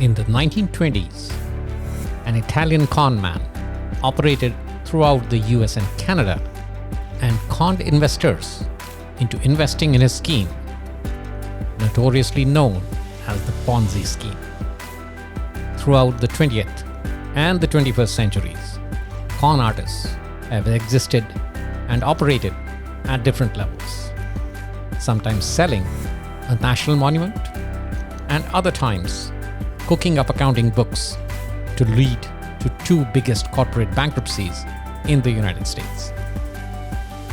In the 1920s, an Italian con man operated throughout the US and Canada and conned investors into investing in his scheme, notoriously known as the Ponzi scheme. Throughout the 20th and the 21st centuries, con artists have existed and operated at different levels, sometimes selling a national monument and other times cooking up accounting books to lead to two biggest corporate bankruptcies in the United States.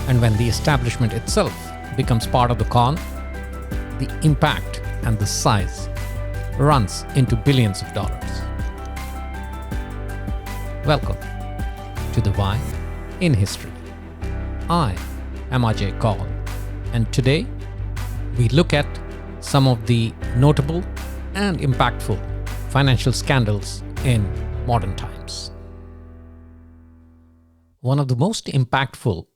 And when the establishment itself becomes part of the con, the impact and the size runs into billions of dollars. Welcome to the Why in History. I am Ajay Kaul, and today we look at some of the notable and impactful financial scandals in modern times. One of the most impactful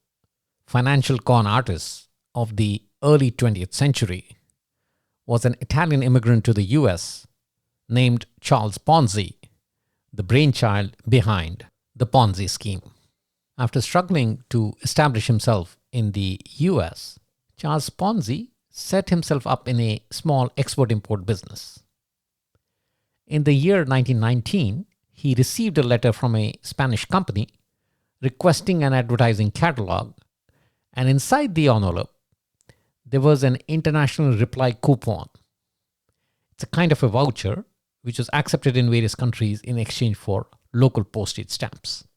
financial con artists of the early 20th century was an Italian immigrant to the US named Charles Ponzi, the brainchild behind the Ponzi scheme. After struggling to establish himself in the US, Charles Ponzi set himself up in a small export-import business. In the year 1919, he received a letter from a Spanish company requesting an advertising catalog, and inside the envelope, there was an international reply coupon. It's a kind of a voucher which was accepted in various countries in exchange for local postage stamps.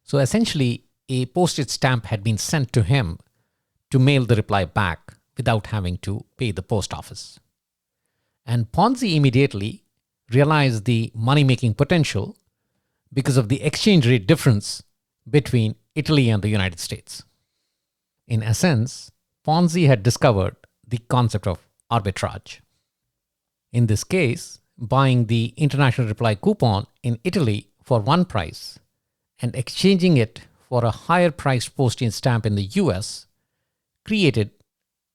So essentially, a postage stamp had been sent to him to mail the reply back without having to pay the post office. And Ponzi immediately realized the money-making potential because of the exchange rate difference between Italy and the United States. In essence, Ponzi had discovered the concept of arbitrage. In this case, buying the international reply coupon in Italy for one price and exchanging it for a higher priced postage stamp in the US created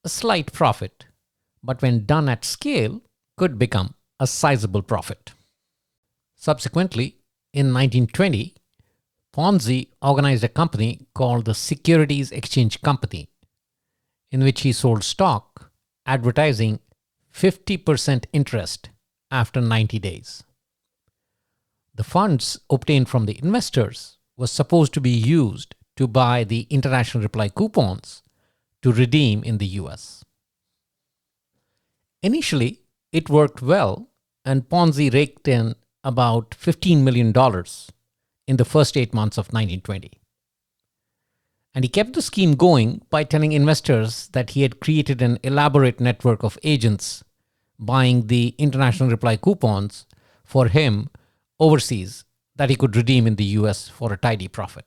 a slight profit, but when done at scale, could become a sizable profit. Subsequently, in 1920, Ponzi organized a company called the Securities Exchange Company, in which he sold stock, advertising 50% interest after 90 days. The funds obtained from the investors was supposed to be used to buy the international reply coupons to redeem in the US. Initially, it worked well, and Ponzi raked in about $15 million in the first 8 months of 1920. And he kept the scheme going by telling investors that he had created an elaborate network of agents buying the international reply coupons for him overseas that he could redeem in the US for a tidy profit.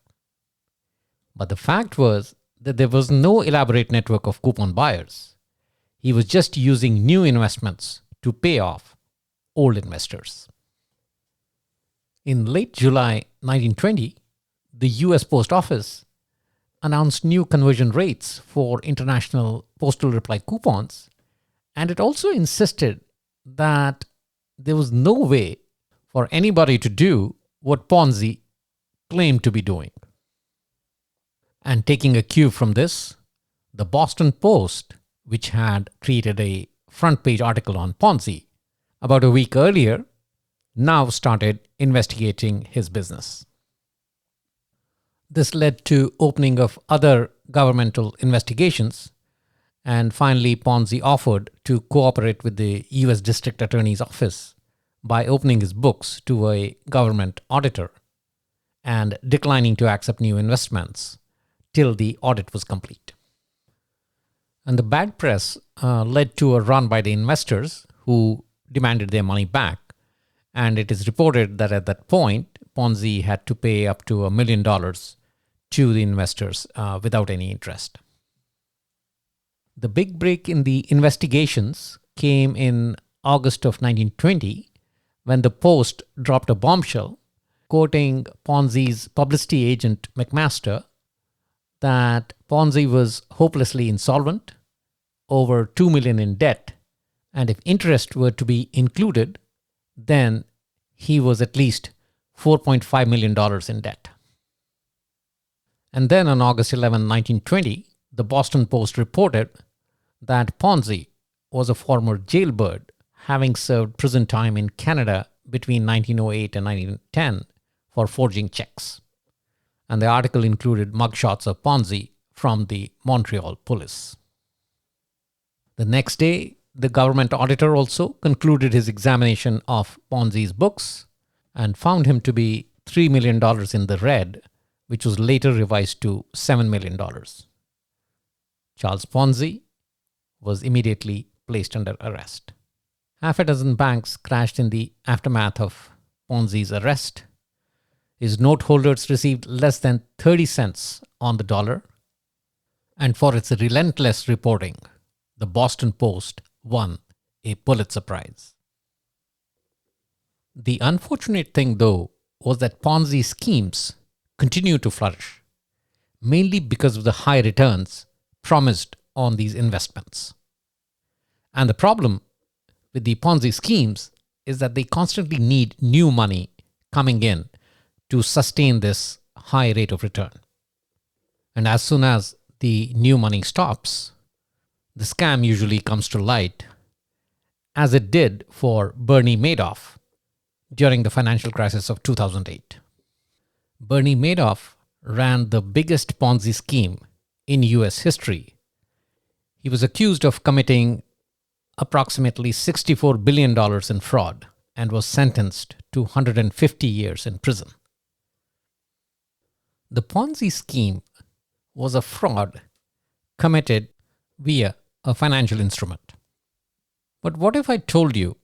But the fact was that there was no elaborate network of coupon buyers. He was just using new investments to pay off old investors. In late July 1920, the US Post Office announced new conversion rates for international postal reply coupons, and it also insisted that there was no way for anybody to do what Ponzi claimed to be doing. And taking a cue from this, the Boston Post, which had created a front page article on Ponzi about a week earlier, now started investigating his business. This led to opening of other governmental investigations, and finally Ponzi offered to cooperate with the US District Attorney's Office by opening his books to a government auditor and declining to accept new investments till the audit was complete. And the bad press led to a run by the investors who demanded their money back. And it is reported that at that point, Ponzi had to pay up to $1 million to the investors without any interest. The big break in the investigations came in August of 1920 when the Post dropped a bombshell quoting Ponzi's publicity agent McMaster that Ponzi was hopelessly insolvent, over $2 million in debt, and if interest were to be included, then he was at least $4.5 million in debt. And then on August 11, 1920, the Boston Post reported that Ponzi was a former jailbird having served prison time in Canada between 1908 and 1910 for forging checks. And the article included mugshots of Ponzi from the Montreal police. The next day, the government auditor also concluded his examination of Ponzi's books and found him to be $3 million in the red, which was later revised to $7 million. Charles Ponzi was immediately placed under arrest. Half a dozen banks crashed in the aftermath of Ponzi's arrest. His note holders received less than 30 cents on the dollar. And for its relentless reporting, the Boston Post won a Pulitzer Prize. The unfortunate thing, though, was that Ponzi schemes continued to flourish, mainly because of the high returns promised on these investments. And the problem with the Ponzi schemes is that they constantly need new money coming in to sustain this high rate of return. And as soon as the new money stops, the scam usually comes to light, as it did for Bernie Madoff during the financial crisis of 2008. Bernie Madoff ran the biggest Ponzi scheme in US history. He was accused of committing approximately $64 billion in fraud and was sentenced to 150 years in prison. The Ponzi scheme was a fraud committed via a financial instrument. But what if I told you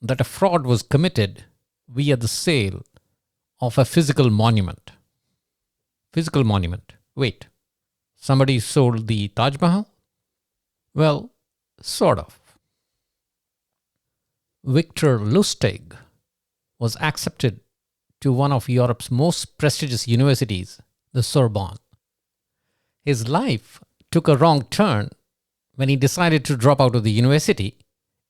that a fraud was committed via the sale of a physical monument? Physical monument. Wait, somebody sold the Taj Mahal? Well, sort of. Victor Lustig was accepted to one of Europe's most prestigious universities, the Sorbonne. His life took a wrong turn when he decided to drop out of the university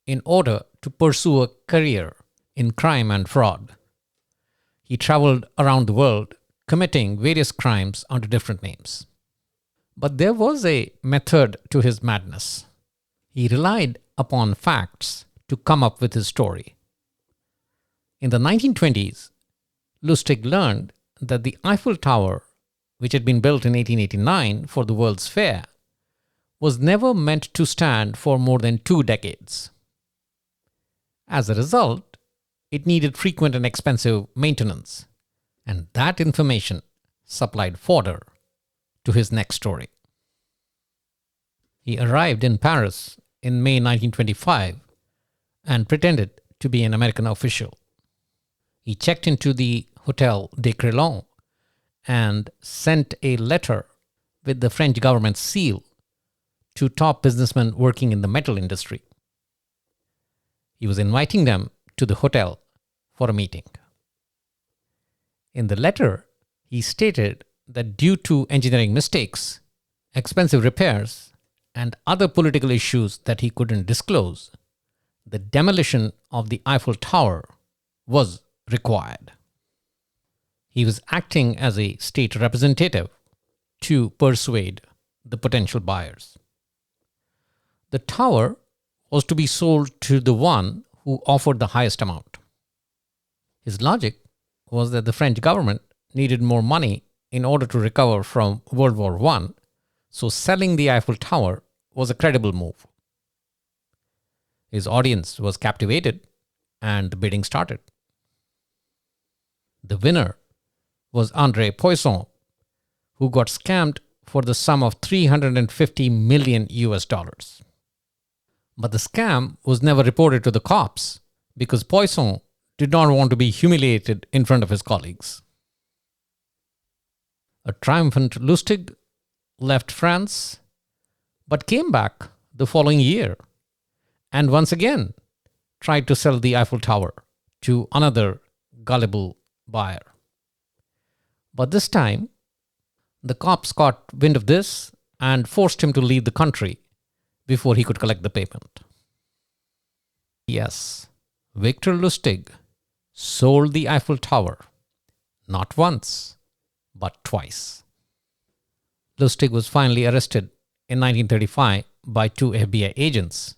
in order to pursue a career in crime and fraud. He traveled around the world committing various crimes under different names. But there was a method to his madness. He relied upon facts to come up with his story. In the 1920s, Lustig learned that the Eiffel Tower, which had been built in 1889 for the World's Fair, was never meant to stand for more than 2 decades. As a result, it needed frequent and expensive maintenance, and that information supplied fodder to his next story. He arrived in Paris in May 1925 and pretended to be an American official. He checked into the Hotel de Crillon and sent a letter with the French government's seal to top businessmen working in the metal industry. He was inviting them to the hotel for a meeting. In the letter, he stated that due to engineering mistakes, expensive repairs, and other political issues that he couldn't disclose, the demolition of the Eiffel Tower was required. He was acting as a state representative to persuade the potential buyers. The tower was to be sold to the one who offered the highest amount. His logic was that the French government needed more money in order to recover from World War I, so selling the Eiffel Tower was a credible move. His audience was captivated and the bidding started. The winner was André Poisson, who got scammed for the sum of 350 million US dollars. But the scam was never reported to the cops because Poisson did not want to be humiliated in front of his colleagues. A triumphant Lustig left France, but came back the following year and once again tried to sell the Eiffel Tower to another gullible buyer. But this time, the cops caught wind of this and forced him to leave the country before he could collect the payment. Yes, Victor Lustig sold the Eiffel Tower, not once, but twice. Lustig was finally arrested in 1935 by two FBI agents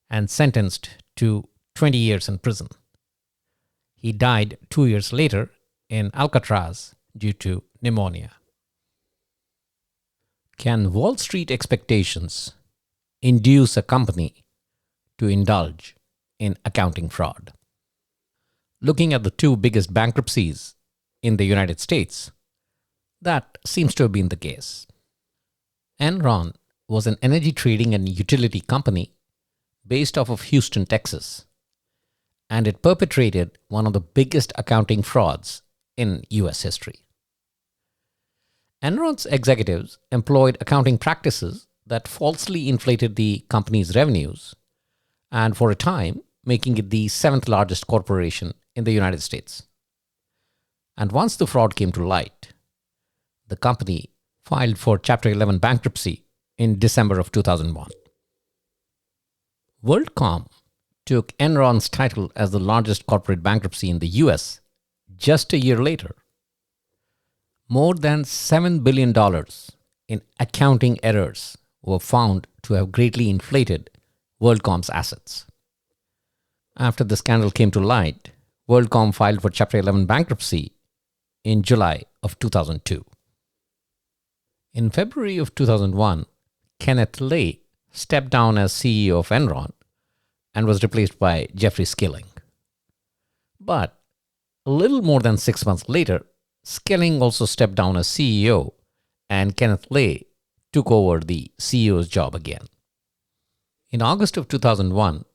and sentenced to 20 years in prison. He died 2 years later in Alcatraz due to pneumonia. Can Wall Street expectations induce a company to indulge in accounting fraud? Looking at the two biggest bankruptcies in the United States, that seems to have been the case. Enron was an energy trading and utility company based off of Houston, Texas, and it perpetrated one of the biggest accounting frauds in US history. Enron's executives employed accounting practices that falsely inflated the company's revenues, and for a time, making it the seventh largest corporation in the United States. And once the fraud came to light, the company filed for Chapter 11 bankruptcy in December of 2001. WorldCom took Enron's title as the largest corporate bankruptcy in the US just a year later. More than $7 billion in accounting errors were found to have greatly inflated WorldCom's assets. After the scandal came to light, WorldCom filed for Chapter 11 bankruptcy in July of 2002. In February of 2001, Kenneth Lay stepped down as CEO of Enron and was replaced by Jeffrey Skilling. But a little more than 6 months later, Skilling also stepped down as CEO and Kenneth Lay took over the CEO's job again. In August of 2001,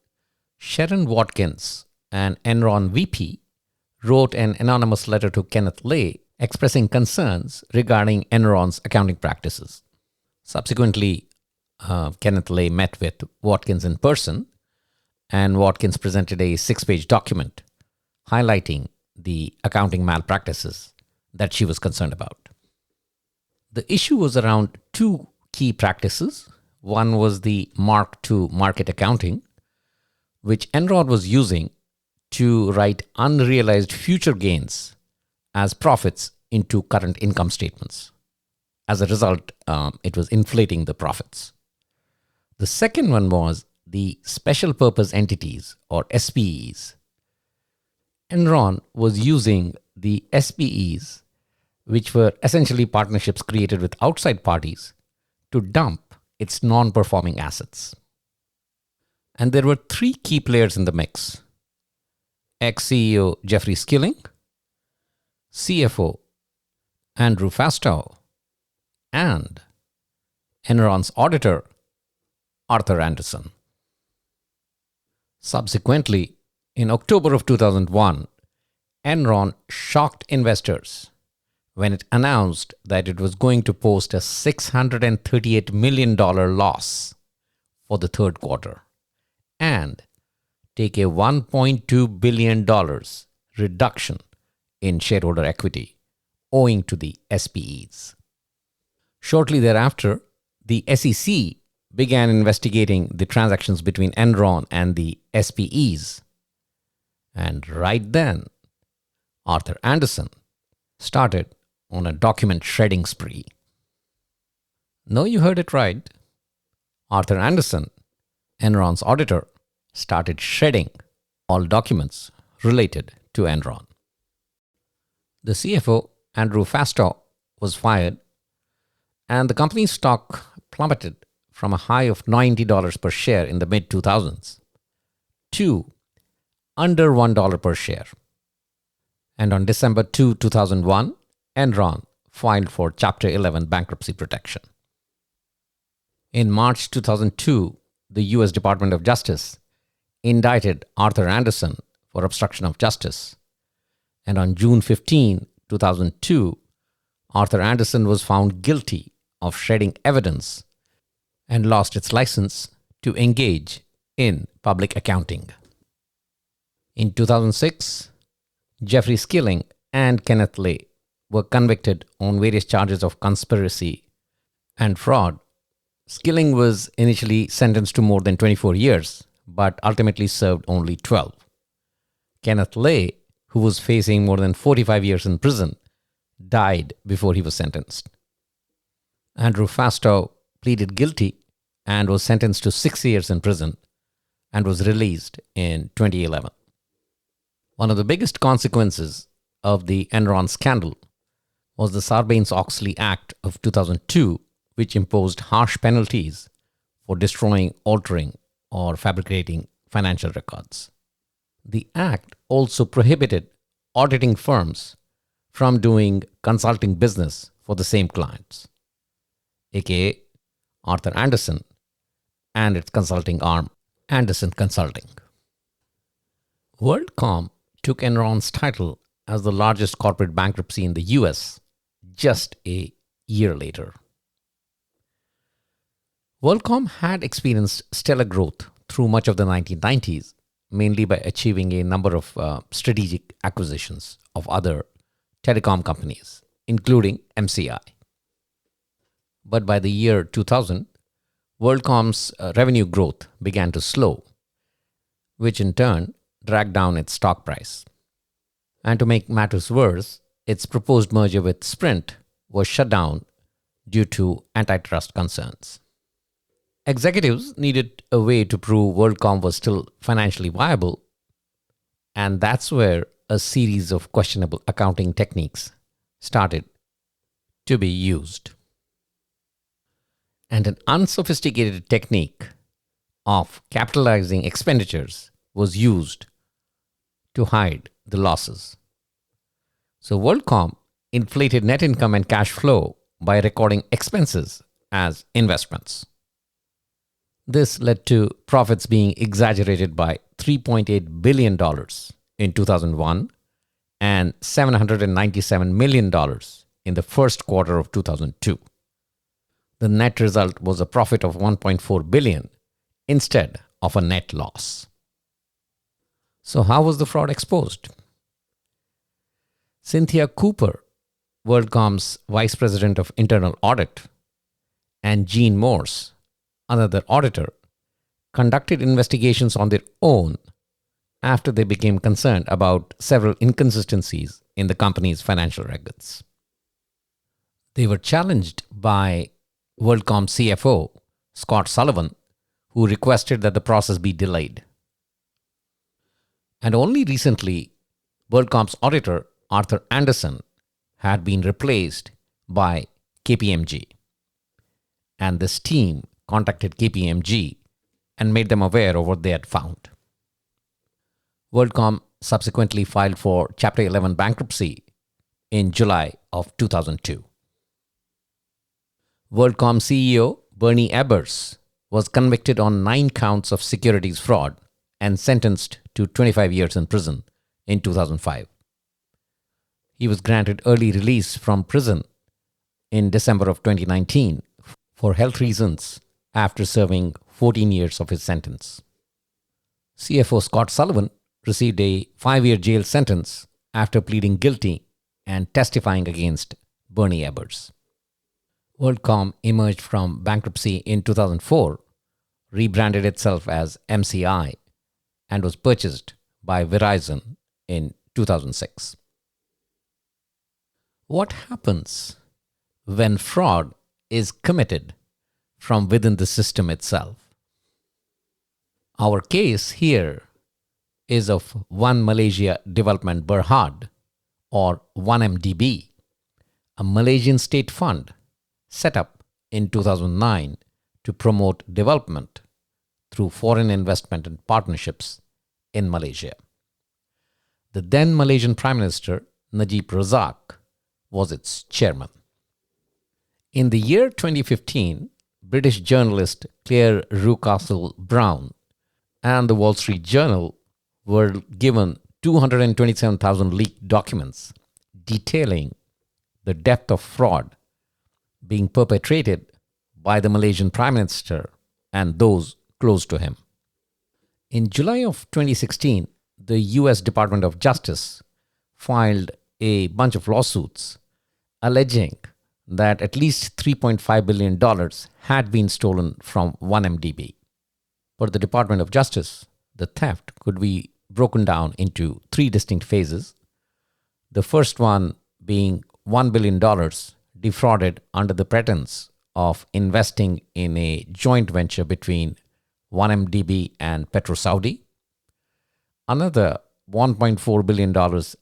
Sharon Watkins, an Enron VP, wrote an anonymous letter to Kenneth Lay expressing concerns regarding Enron's accounting practices. Subsequently, Kenneth Lay met with Watkins in person, and Watkins presented a 6-page document highlighting the accounting malpractices that she was concerned about. The issue was around two key practices. One was the mark-to-market accounting, which Enron was using to write unrealized future gains as profits into current income statements. As a result, it was inflating the profits. The second one was the special purpose entities, or SPEs. Enron was using the SPEs, which were essentially partnerships created with outside parties, to dump its non-performing assets. And there were three key players in the mix: ex-CEO Jeffrey Skilling, CFO Andrew Fastow, and Enron's auditor Arthur Andersen. Subsequently, in October of 2001, Enron shocked investors when it announced that it was going to post a $638 million loss for the third quarter and take a $1.2 billion reduction in shareholder equity owing to the SPEs. Shortly thereafter, the SEC began investigating the transactions between Enron and the SPEs. And right then, Arthur Andersen started on a document shredding spree. No, you heard it right. Arthur Andersen, Enron's auditor, started shredding all documents related to Enron. The CFO, Andrew Fastow, was fired, and the company's stock plummeted from a high of $90 per share in the mid-2000s to under $1 per share. And on December 2, 2001, Enron filed for Chapter 11 bankruptcy protection. In March 2002, the U.S. Department of Justice indicted Arthur Andersen for obstruction of justice. And on June 15, 2002, Arthur Andersen was found guilty of shredding evidence and lost its license to engage in public accounting. In 2006, Jeffrey Skilling and Kenneth Lay were convicted on various charges of conspiracy and fraud. Skilling was initially sentenced to more than 24 years, but ultimately served only 12. Kenneth Lay who was facing more than 45 years in prison, died before he was sentenced. Andrew Fastow pleaded guilty and was sentenced to 6 years in prison and was released in 2011. One of the biggest consequences of the Enron scandal was the Sarbanes-Oxley Act of 2002, which imposed harsh penalties for destroying, altering, or fabricating financial records. The act also prohibited auditing firms from doing consulting business for the same clients, aka Arthur Andersen and its consulting arm, Andersen Consulting. WorldCom took Enron's title as the largest corporate bankruptcy in the US just a year later. WorldCom had experienced stellar growth through much of the 1990s, mainly by achieving a number of strategic acquisitions of other telecom companies, including MCI. But by the year 2000, WorldCom's revenue growth began to slow, which in turn dragged down its stock price. And to make matters worse, its proposed merger with Sprint was shut down due to antitrust concerns. Executives needed a way to prove WorldCom was still financially viable, and that's where a series of questionable accounting techniques started to be used. And an unsophisticated technique of capitalizing expenditures was used to hide the losses. So WorldCom inflated net income and cash flow by recording expenses as investments. This led to profits being exaggerated by $3.8 billion in 2001 and $797 million in the first quarter of 2002. The net result was a profit of $1.4 billion instead of a net loss. So how was the fraud exposed? Cynthia Cooper, WorldCom's Vice President of Internal Audit, and Gene Morse, another auditor, conducted investigations on their own after they became concerned about several inconsistencies in the company's financial records. They were challenged by WorldCom CFO Scott Sullivan, who requested that the process be delayed. And only recently, WorldCom's auditor Arthur Andersen had been replaced by KPMG. And this team contacted KPMG and made them aware of what they had found. WorldCom subsequently filed for Chapter 11 bankruptcy in July of 2002. WorldCom CEO Bernie Ebbers was convicted on 9 counts of securities fraud and sentenced to 25 years in prison in 2005. He was granted early release from prison in December of 2019 for health reasons after serving 14 years of his sentence. CFO Scott Sullivan received a 5-year jail sentence after pleading guilty and testifying against Bernie Ebbers. WorldCom emerged from bankruptcy in 2004, rebranded itself as MCI, and was purchased by Verizon in 2006. What happens when fraud is committed from within the system itself? Our case here is of One Malaysia Development Berhad, or 1MDB, a Malaysian state fund set up in 2009 to promote development through foreign investment and partnerships in Malaysia. The then Malaysian Prime Minister Najib Razak was its chairman. In the year 2015, British journalist Claire Rucastle Brown and the Wall Street Journal were given 227,000 leaked documents detailing the depth of fraud being perpetrated by the Malaysian Prime Minister and those close to him. In July of 2016, the US Department of Justice filed a bunch of lawsuits alleging that at least $3.5 billion had been stolen from 1MDB. For the Department of Justice, the theft could be broken down into 3 distinct phases, The first one being $1 billion defrauded under the pretense of investing in a joint venture between 1MDB and PetroSaudi. Another $1.4 billion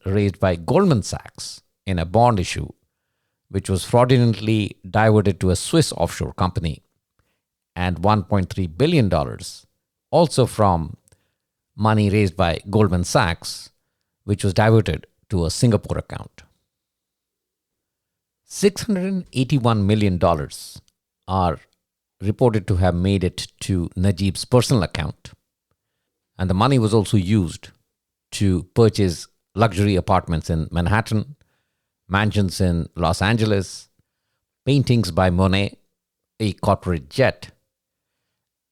raised by Goldman Sachs in a bond issue, which was fraudulently diverted to a Swiss offshore company, and $1.3 billion also from money raised by Goldman Sachs, which was diverted to a Singapore account. $681 million are reported to have made it to Najib's personal account, and the money was also used to purchase luxury apartments in Manhattan, mansions in Los Angeles, paintings by Monet, a corporate jet,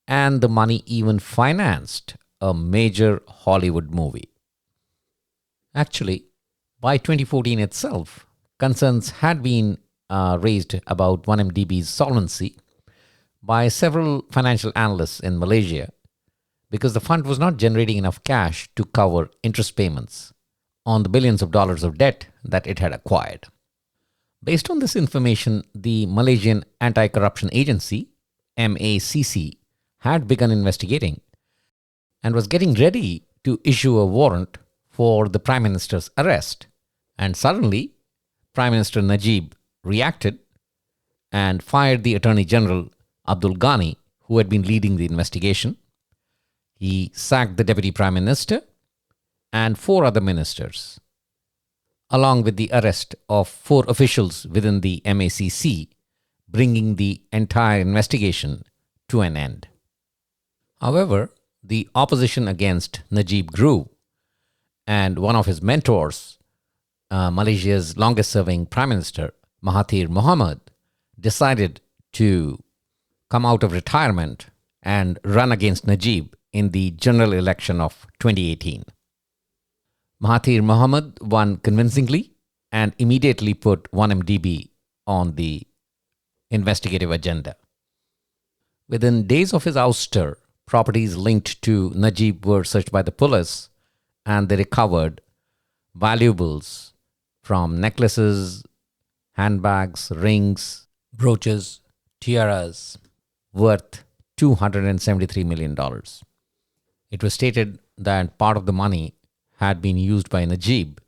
and the money even financed a major Hollywood movie. Actually, by 2014 itself, concerns had been raised about 1MDB's solvency by several financial analysts in Malaysia because the fund was not generating enough cash to cover interest payments on the billions of dollars of debt that it had acquired. Based on this information, the Malaysian Anti-Corruption Agency, MACC, had begun investigating and was getting ready to issue a warrant for the Prime Minister's arrest. And suddenly, Prime Minister Najib reacted and fired the Attorney General Abdul Ghani, who had been leading the investigation. He sacked the Deputy Prime Minister and 4 other ministers, along with the arrest of 4 officials within the MACC, bringing the entire investigation to an end. However, the opposition against Najib grew, and one of his mentors, Malaysia's longest-serving Prime Minister, Mahathir Mohamad, decided to come out of retirement and run against Najib in the general election of 2018. Mahathir Mohamad won convincingly and immediately put 1MDB on the investigative agenda. Within days of his ouster, properties linked to Najib were searched by the police, and they recovered valuables from necklaces, handbags, rings, brooches, tiaras, worth $273 million. It was stated that part of the money had been used by Najib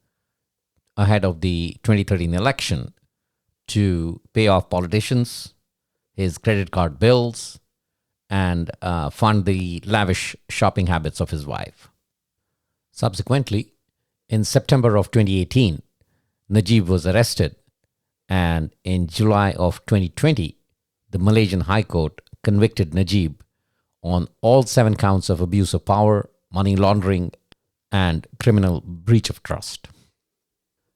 ahead of the 2013 election to pay off politicians, his credit card bills, and fund the lavish shopping habits of his wife. Subsequently, in September of 2018, Najib was arrested, and in July of 2020, the Malaysian High Court convicted Najib on all 7 counts of abuse of power, money laundering, and criminal breach of trust.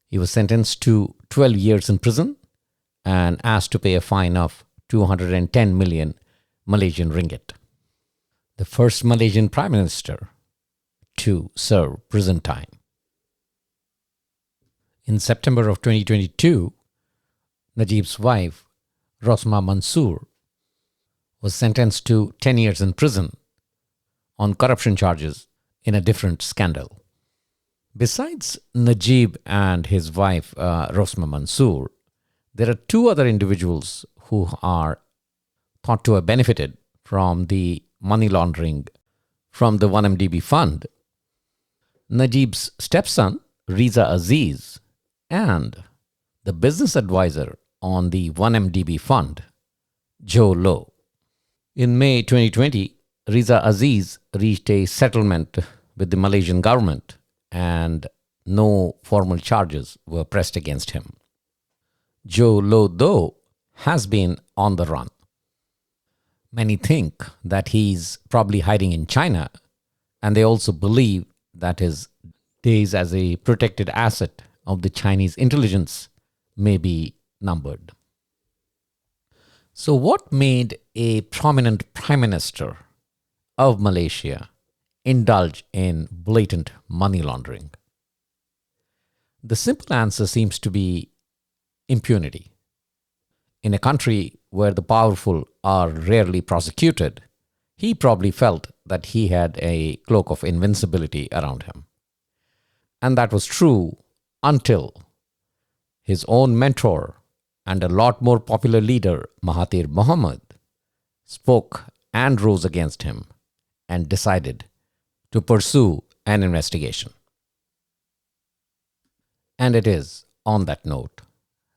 He was sentenced to 12 years in prison and asked to pay a fine of 210 million Malaysian ringgit. The first Malaysian Prime Minister to serve prison time. In September of 2022, Najib's wife, Rosma Mansour, was sentenced to 10 years in prison on corruption charges in a different scandal. Besides Najib and his wife, Rosma Mansour, there are 2 other individuals who are thought to have benefited from the money laundering from the 1MDB fund. Najib's stepson, Riza Aziz, and the business advisor on the 1MDB fund, Joe Low. In May 2020, Riza Aziz reached a settlement with the Malaysian government, and no formal charges were pressed against him. Joe Low, though, has been on the run. Many think that he's probably hiding in China, and they also believe that his days as a protected asset of the Chinese intelligence may be numbered. So what made a prominent prime minister of Malaysia indulge in blatant money laundering? The simple answer seems to be impunity. In a country where the powerful are rarely prosecuted, he probably felt that he had a cloak of invincibility around him. And that was true until his own mentor and a lot more popular leader, Mahathir Mohamad, spoke and rose against him and decided to pursue an investigation. And it is on that note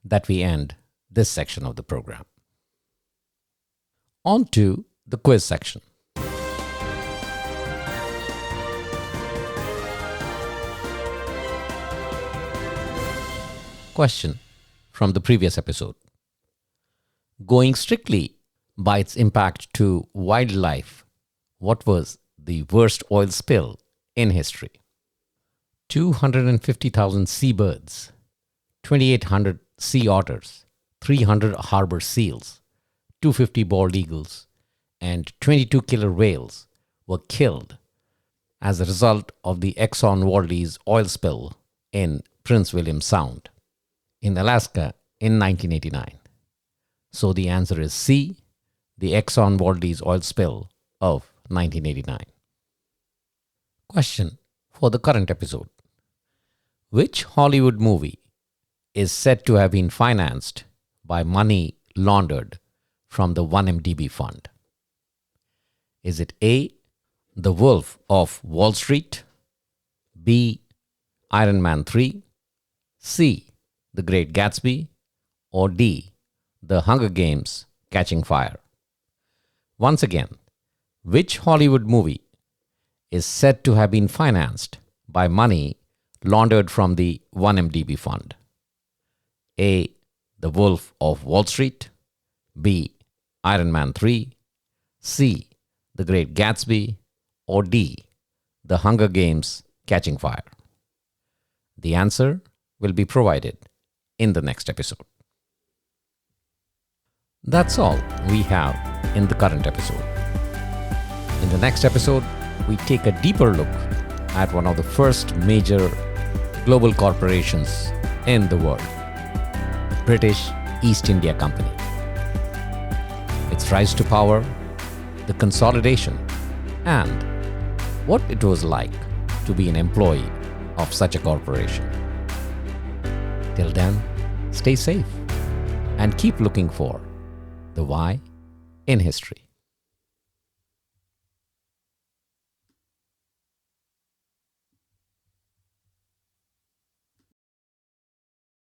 that we end this section of the program. On to the quiz section. Question from the previous episode. Going strictly by its impact to wildlife, what was the worst oil spill in history? 250,000 seabirds, 2,800 sea otters, 300 harbor seals, 250 bald eagles, and 22 killer whales were killed as a result of the Exxon Valdez oil spill in Prince William Sound in Alaska in 1989. So the answer is C, the Exxon Valdez oil spill of 1989. Question for the current episode. Which Hollywood movie is said to have been financed by money laundered from the 1MDB fund? Is it A, The Wolf of Wall Street, B, Iron Man 3, C, The Great Gatsby, or D, The Hunger Games Catching Fire? Once again, which Hollywood movie is said to have been financed by money laundered from the 1MDB fund? A, The Wolf of Wall Street, B, Iron Man 3, C, The Great Gatsby, or D, The Hunger Games Catching Fire? The answer will be provided in the next episode. That's all we have in the current episode. In the next episode, we take a deeper look at one of the first major global corporations in the world, the British East India Company. Its rise to power, the consolidation, and what it was like to be an employee of such a corporation. Till then, stay safe and keep looking for the why in history.